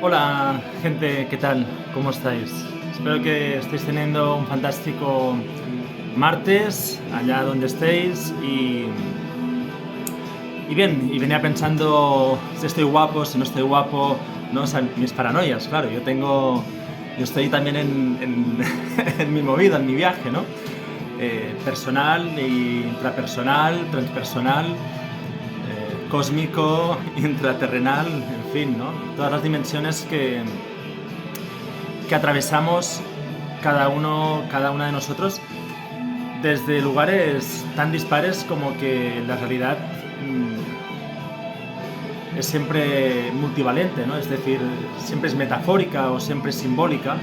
Hola, gente, ¿qué tal? ¿Cómo estáis? Espero que estéis teniendo un fantástico martes, allá donde estéis. Y bien, y venía pensando si estoy guapo, si no estoy guapo, ¿no? O sea, mis paranoias, claro. Yo estoy también en mi movida, en mi viaje, ¿no? Personal, intrapersonal, transpersonal, cósmico, intraterrenal, en fin, ¿no? Todas las dimensiones que atravesamos cada una de nosotros desde lugares tan dispares como que la realidad es siempre multivalente, ¿no? Es decir, siempre es metafórica o siempre es simbólica.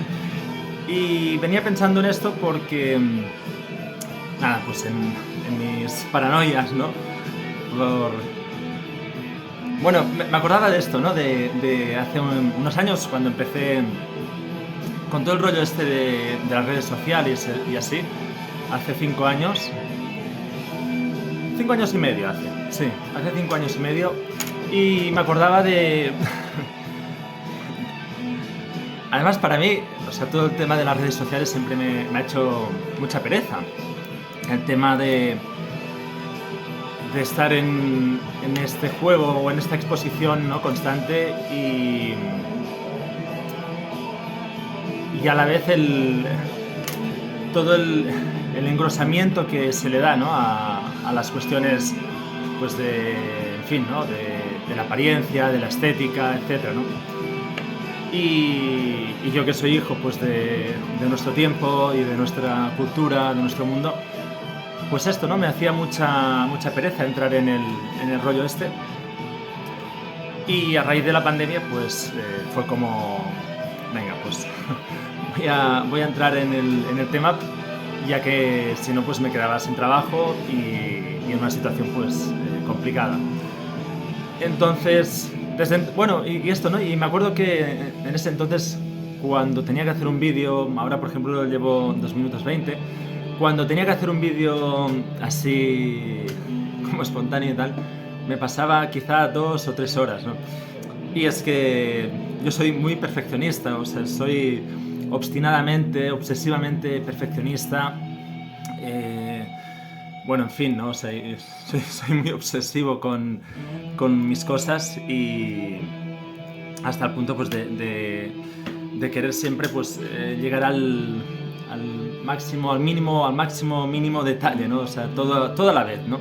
Y venía pensando en esto porque, nada, pues en mis paranoias, ¿no? Por, bueno, me acordaba de esto, ¿no? De hace unos años cuando empecé con todo el rollo este de las redes sociales y así, hace 5 años, 5 años y medio hace 5 años y medio, y me acordaba de... Además, para mí, o sea, todo el tema de las redes sociales siempre me ha hecho mucha pereza. El tema de estar en este juego o en esta exposición, ¿no? Constante y a la vez todo el engrosamiento que se le da, ¿no? a las cuestiones, pues en fin, ¿no? de la apariencia, de la estética, etcétera, ¿no? Y yo que soy hijo, pues de nuestro tiempo y de nuestra cultura, de nuestro mundo, pues esto, ¿no? Me hacía mucha pereza entrar en el rollo este. Y a raíz de la pandemia, pues fue como, venga, pues voy a entrar en el tema, ya que si no, pues me quedaba sin trabajo y en una situación, pues, complicada. Entonces, bueno, y esto, ¿no? Y me acuerdo que en ese entonces, cuando tenía que hacer un vídeo, ahora por ejemplo llevo 2 minutos 20, cuando tenía que hacer un vídeo así como espontáneo y tal, me pasaba quizá 2 o 3 horas, ¿no? Y es que yo soy muy perfeccionista, o sea, soy obstinadamente, obsesivamente perfeccionista. Eh, bueno, en fin, ¿no? O sea, soy muy obsesivo con mis cosas y hasta el punto, pues, de querer siempre, pues, llegar al máximo, al máximo mínimo detalle, ¿no? O sea, todo a la vez, ¿no?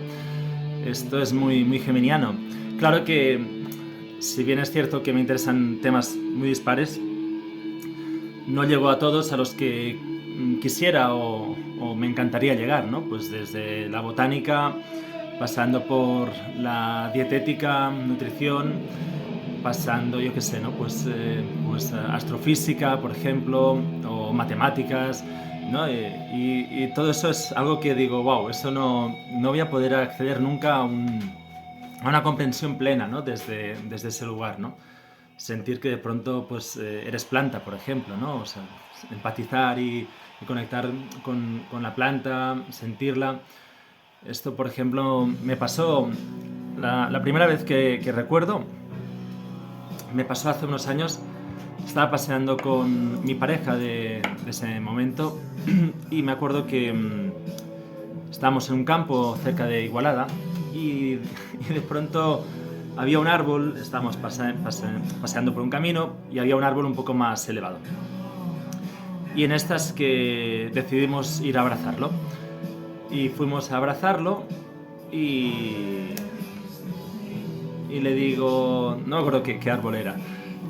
Esto es muy geminiano. Claro que, si bien es cierto que me interesan temas muy dispares, no llego a todos a los que quisiera o me encantaría llegar, ¿no? Pues desde la botánica, pasando por la dietética, nutrición, pasando, yo qué sé, ¿no? Pues astrofísica, por ejemplo, o matemáticas, ¿no? Y todo eso es algo que digo, wow, eso no voy a poder acceder nunca a una comprensión plena, ¿no? Desde ese lugar, ¿no? Sentir que de pronto, pues, eres planta, por ejemplo, ¿no? O sea, empatizar y conectar con la planta, sentirla. Esto, por ejemplo, me pasó la primera vez que recuerdo, me pasó hace unos años. Estaba paseando con mi pareja de ese momento y me acuerdo que estábamos en un campo cerca de Igualada y de pronto había un árbol, estábamos paseando por un camino y había un árbol un poco más elevado. Y en estas que decidimos ir a abrazarlo. Y fuimos a abrazarlo y, y le digo, no me acuerdo qué árbol era,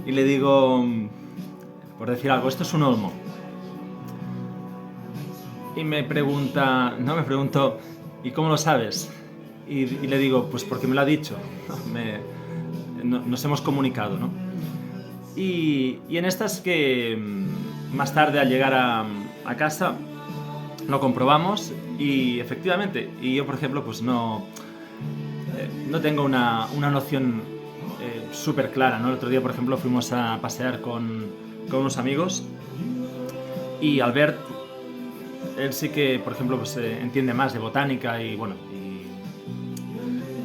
y le digo, por decir algo, esto es un olmo. Y me pregunta, no me preguntó, ¿y cómo lo sabes? Y le digo, pues porque me lo ha dicho, nos hemos comunicado, ¿no? Y en estas que más tarde al llegar a casa lo comprobamos y efectivamente, y yo por ejemplo pues no tengo una noción súper clara, ¿no? El otro día por ejemplo fuimos a pasear con unos amigos y Albert, él sí que por ejemplo pues entiende más de botánica y bueno,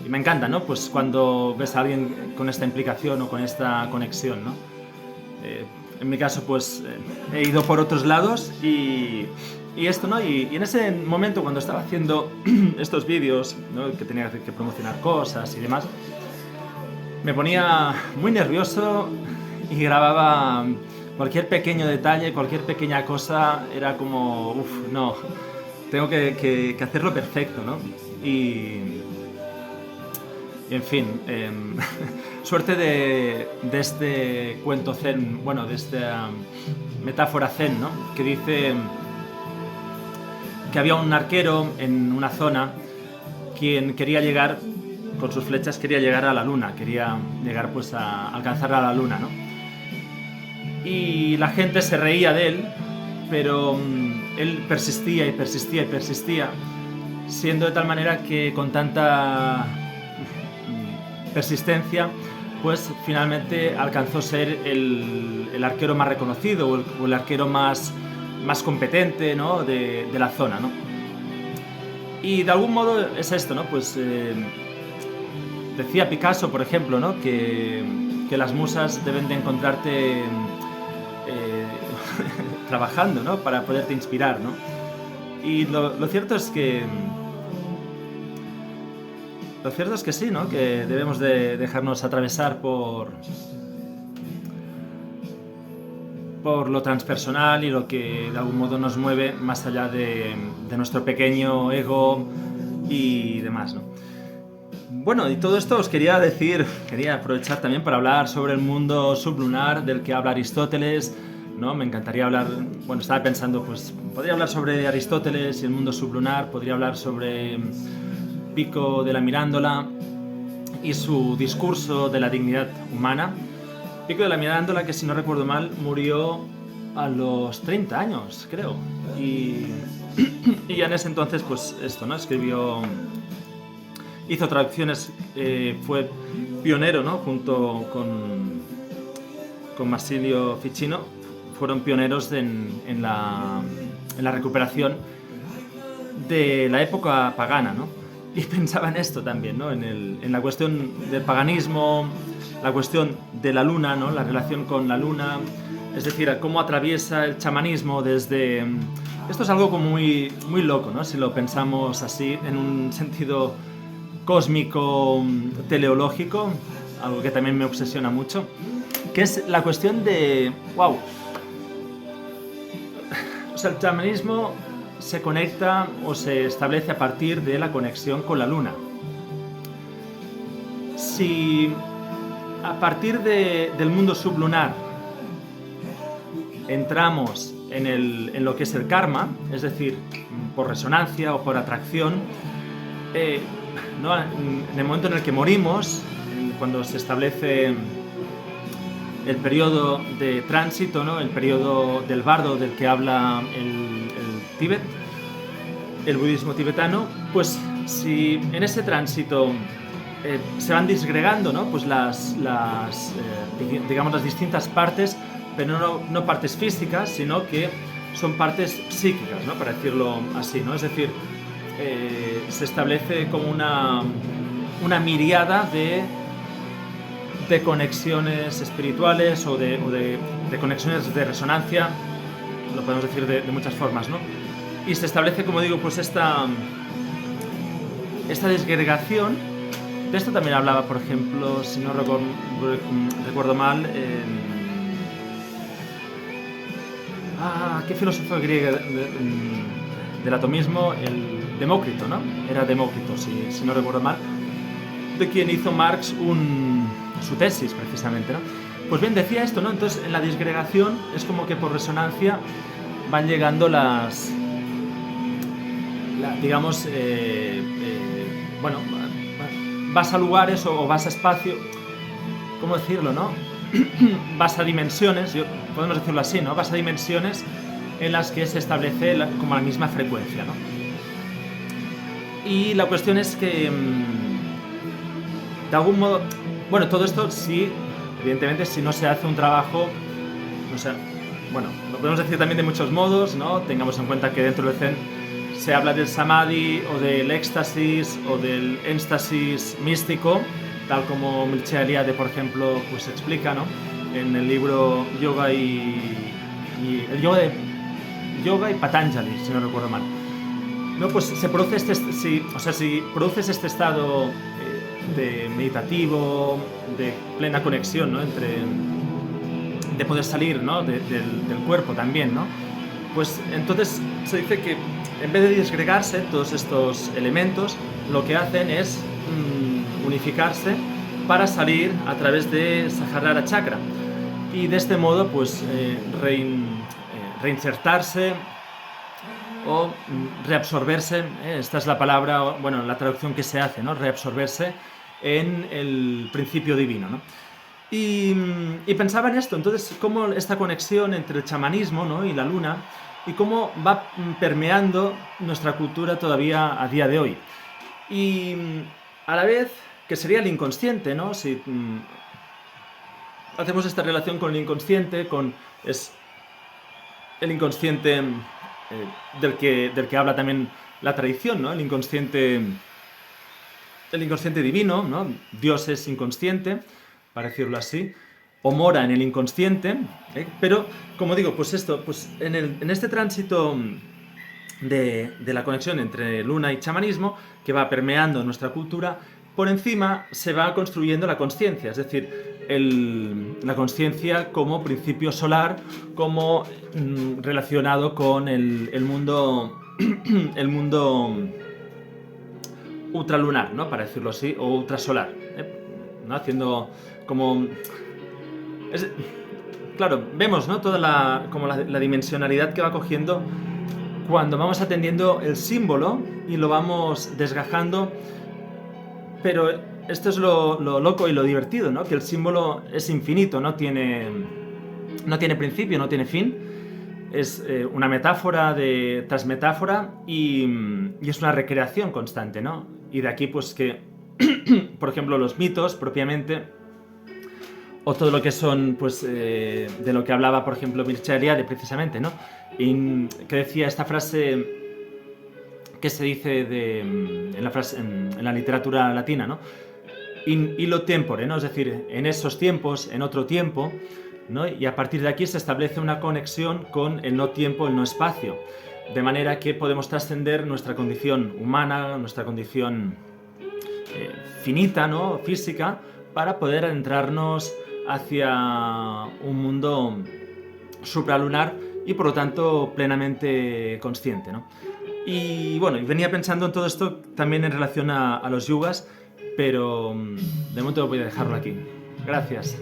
y me encanta, ¿no? Pues cuando ves a alguien con esta implicación o con esta conexión, ¿no? En mi caso, pues he ido por otros lados y esto, ¿no? Y en ese momento, cuando estaba haciendo estos vídeos, ¿no? Que tenía que promocionar cosas y demás, me ponía muy nervioso y grababa cualquier pequeño detalle, cualquier pequeña cosa, era como, uff, no, tengo que hacerlo perfecto, ¿no? Y en fin, suerte de este cuento zen, bueno, de esta metáfora zen, ¿no? Que dice que había un arquero en una zona quien quería llegar, con sus flechas quería llegar a la luna, quería llegar pues a alcanzar a la luna, ¿no? Y la gente se reía de él, pero él persistía y persistía y persistía, siendo de tal manera que con tanta persistencia, pues finalmente alcanzó ser el arquero más reconocido o el arquero más competente, ¿no? de la zona, ¿no? Y de algún modo es esto, ¿no? Pues decía Picasso, por ejemplo, ¿no? que las musas deben de encontrarte trabajando, ¿no? Para poderte inspirar, ¿no? Y lo cierto es que sí, ¿no? Que debemos de dejarnos atravesar por lo transpersonal y lo que de algún modo nos mueve más allá de nuestro pequeño ego y demás, ¿no? Bueno, y todo esto os quería aprovechar también para hablar sobre el mundo sublunar del que habla Aristóteles, ¿no? Me encantaría hablar, bueno, estaba pensando, pues podría hablar sobre Aristóteles y el mundo sublunar, podría hablar sobre Pico della Mirandola y su discurso de la dignidad humana. Pico della Mirandola, que si no recuerdo mal, murió a los 30 años, creo. Y ya en ese entonces, pues esto, ¿no? Hizo traducciones, fue pionero, ¿no? Junto con Marsilio Ficino, fueron pioneros en la recuperación de la época pagana, ¿no? Y pensaba en esto también, ¿no? En la cuestión del paganismo, la cuestión de la luna, ¿no? La relación con la luna, es decir, cómo atraviesa el chamanismo desde... Esto es algo como muy, muy loco, ¿no? Si lo pensamos así, en un sentido cósmico, teleológico, algo que también me obsesiona mucho, que es la cuestión de... ¡Wow! O sea, el chamanismo se conecta o se establece a partir de la conexión con la luna. Si a partir del mundo sublunar entramos en lo que es el karma, es decir, por resonancia o por atracción, ¿no? En el momento en el que morimos, cuando se establece el periodo de tránsito, ¿no? El periodo del bardo del que habla el Tíbet, el budismo tibetano, pues si en ese tránsito se van disgregando, ¿no? Pues digamos las distintas partes, pero no partes físicas, sino que son partes psíquicas, ¿no? Para decirlo así, ¿no? Es decir, se establece como una miriada de conexiones espirituales o de conexiones de resonancia, lo podemos decir de muchas formas, ¿no? Y se establece, como digo, pues esta disgregación. De esto también hablaba, por ejemplo, si no recuerdo mal, ¿qué filósofo griego del atomismo? El Demócrito, ¿no? Era Demócrito, si no recuerdo mal, de quien hizo Marx su tesis, precisamente, ¿no? Pues bien, decía esto, ¿no? Entonces, en la disgregación es como que por resonancia van llegando digamos, bueno, vas a lugares o vas a espacio, ¿cómo decirlo, no? Vas a dimensiones, podemos decirlo así, ¿no? Vas a dimensiones en las que se establece como la misma frecuencia, ¿no? Y la cuestión es que, de algún modo, bueno, todo esto sí, evidentemente, si no se hace un trabajo, o sea, bueno, lo podemos decir también de muchos modos, ¿no? Tengamos en cuenta que dentro del Zen se habla del samadhi o del éxtasis o del éxtasis místico, tal como Mircea Eliade, por ejemplo, pues explica, ¿no? en el libro el yoga y Patanjali, si no recuerdo mal. No, pues se produce si produces este estado de meditativo, de plena conexión, ¿no? De poder salir, ¿no? del cuerpo también, ¿no? Pues entonces se dice que en vez de disgregarse todos estos elementos, lo que hacen es unificarse para salir a través de Sahasrara Chakra y de este modo pues reinsertarse o reabsorberse, esta es la palabra, bueno, la traducción que se hace, ¿no? Reabsorberse en el principio divino, ¿no? Y pensaba en esto, entonces, cómo esta conexión entre el chamanismo, ¿no? Y la luna, y cómo va permeando nuestra cultura todavía a día de hoy. Y a la vez, que sería el inconsciente, ¿no? Si hacemos esta relación con el inconsciente, es el inconsciente del que habla también la tradición, ¿no? El inconsciente divino, ¿no? Dios es inconsciente, para decirlo así, o mora en el inconsciente, pero, como digo, pues esto, pues en este tránsito de la conexión entre luna y chamanismo, que va permeando nuestra cultura, por encima se va construyendo la consciencia, es decir, la consciencia como principio solar, como relacionado con el mundo el mundo ultralunar, ¿no? Para decirlo así, o ultrasolar, ¿no? Haciendo como... claro, vemos, ¿no? Toda la dimensionalidad que va cogiendo cuando vamos atendiendo el símbolo y lo vamos desgajando, pero esto es lo loco y lo divertido, ¿no? Que el símbolo es infinito, no tiene principio, no tiene fin, es una metáfora tras metáfora y es una recreación constante, ¿no? Y de aquí pues que, por ejemplo, los mitos propiamente, o todo lo que son, pues, de lo que hablaba, por ejemplo, Mircea Eliade, precisamente, ¿no? Que decía esta frase que se dice en la literatura latina, ¿no? In illo tempore, ¿no? Es decir, en esos tiempos, en otro tiempo, ¿no? Y a partir de aquí se establece una conexión con el no tiempo, el no espacio, de manera que podemos trascender nuestra condición humana, nuestra condición finita, ¿no? Física, para poder adentrarnos hacia un mundo supralunar y por lo tanto plenamente consciente, ¿no? Y bueno, venía pensando en todo esto también en relación a los yugas, pero de momento voy a dejarlo aquí. Gracias.